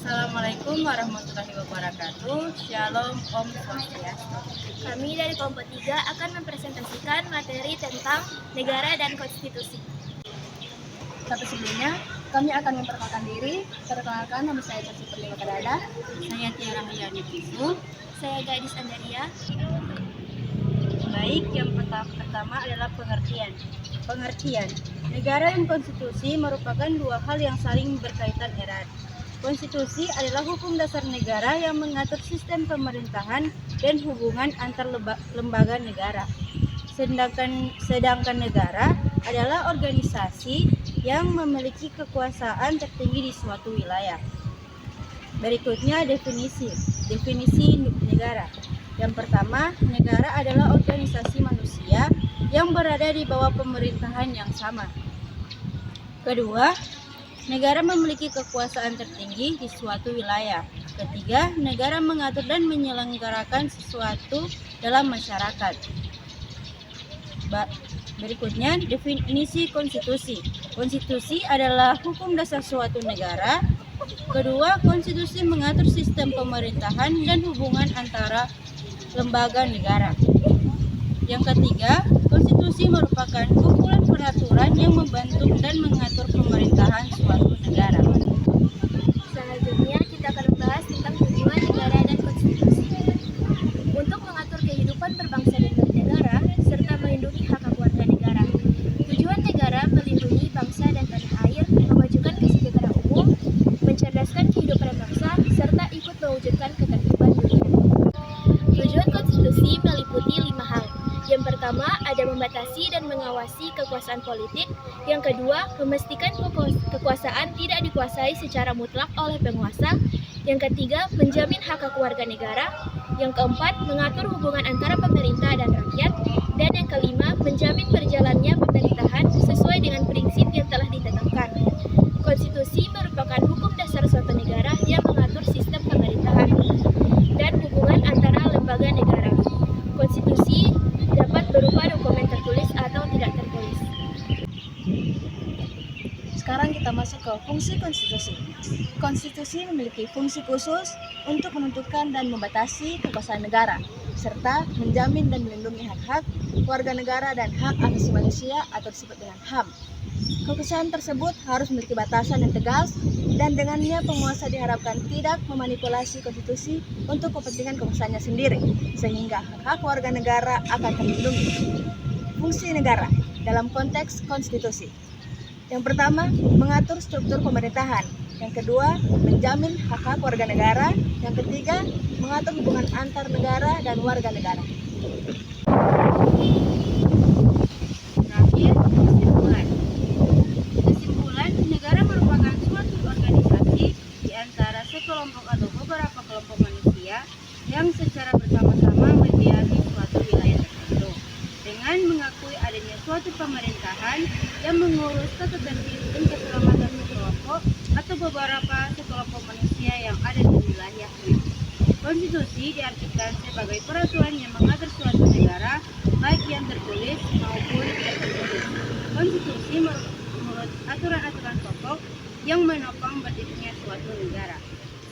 Assalamualaikum warahmatullahi wabarakatuh. Shalom, Om Swastiastu. Kami dari kelompok 3 akan mempresentasikan materi tentang negara dan konstitusi. Tapi sebelumnya, kami akan memperkenalkan diri. Perkenalkan, nama saya Caci Perlima Kadada. Saya Tiara Hayani Tisu. Saya Gadis Andaria. Baik, yang pertama adalah pengertian. Pengertian, negara dan konstitusi merupakan dua hal yang saling berkaitan erat. Konstitusi adalah hukum dasar negara yang mengatur sistem pemerintahan dan hubungan antar lembaga negara. Sedangkan negara adalah organisasi yang memiliki kekuasaan tertinggi di suatu wilayah. Berikutnya definisi negara. Yang pertama, negara adalah organisasi manusia yang berada di bawah pemerintahan yang sama. Kedua, negara memiliki kekuasaan tertinggi di suatu wilayah. Ketiga, negara mengatur dan menyelenggarakan sesuatu dalam masyarakat. Berikutnya, definisi konstitusi. Konstitusi adalah hukum dasar suatu negara. Kedua, konstitusi mengatur sistem pemerintahan dan hubungan antara lembaga negara. Yang ketiga, konstitusi merupakan kumpulan peraturan yang membentuk dan mengatur pemerintahan suatu negara. Selanjutnya kita akan membahas tentang tujuan negara dan konstitusi. Untuk mengatur kehidupan berbangsa dan bernegara serta melindungi hak warga negara. Tujuan negara melindungi bangsa dan tanah air, memajukan kesejahteraan umum, mencerdaskan kehidupan bangsa serta ikut mewujudkan ketertiban dunia. Tujuan konstitusi meliputi 5 hal. Yang pertama, ada membatasi dan mengawasi kekuasaan politik. Yang kedua, memastikan kekuasaan tidak dikuasai secara mutlak oleh penguasa. Yang ketiga, menjamin hak warga negara. Yang keempat, mengatur hubungan antara pemerintah dan rakyat. Dan yang kelima, menjamin berjalannya pemerintahan sesuai dengan prinsip yang telah ditetapkan. Konstitusi merupakan hukum dasar suatu negara yang mengatur sistem pemerintahan dan hubungan antara lembaga negara. Konstitusi dapat berupa dokumen tertulis atau tidak tertulis. Sekarang kita masuk ke fungsi konstitusi. Konstitusi memiliki fungsi khusus untuk menentukan dan membatasi kekuasaan negara, serta menjamin dan melindungi hak-hak warga negara dan hak asasi manusia atau disebut dengan HAM. Kekuasaan tersebut harus memiliki batasan yang tegas dan dengannya penguasa diharapkan tidak memanipulasi konstitusi untuk kepentingan kekuasaannya sendiri, sehingga hak warga negara akan terlindungi. Fungsi negara dalam konteks konstitusi. Yang pertama, mengatur struktur pemerintahan. Yang kedua, menjamin hak-hak warga negara. Yang ketiga, mengatur hubungan antar negara dan warga negara. Terakhir, kesimpulan. Kesimpulan, negara merupakan suatu organisasi di antara sekelompok atau beberapa kelompok manusia yang secara bersama-sama membiayai suatu wilayah tertentu dengan mengakui adanya suatu pemerintahan yang mengurus ketertiban dan keselamatan sekelompok atau beberapa sekelompok manusia yang ada di wilayahnya. Konstitusi diartikan sebagai peraturan yang mengatur suatu negara, baik yang tertulis maupun tidak tertulis. Konstitusi menurut aturan-aturan pokok yang menopang berdirinya suatu negara.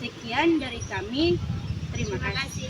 Sekian dari kami. Terima kasih.